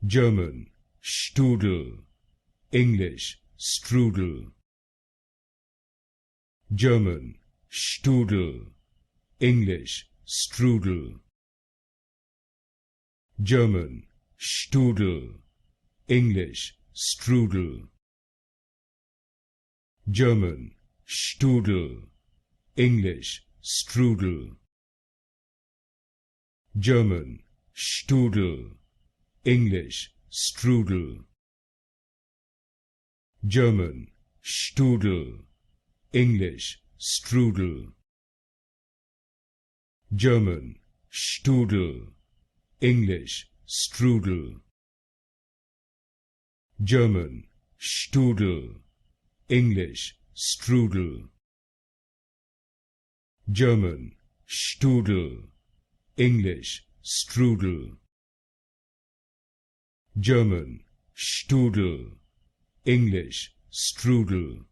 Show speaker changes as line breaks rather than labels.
German Strudel, English Strudel. German Strudel, English Strudel. German Strudel, English Strudel. German Strudel, English Strudel. German Strudel, English Strudel. German Strudel, English Strudel. German Strudel, English Strudel. German Strudel, English Strudel. German Strudel, English Strudel. German Strudel, English Strudel.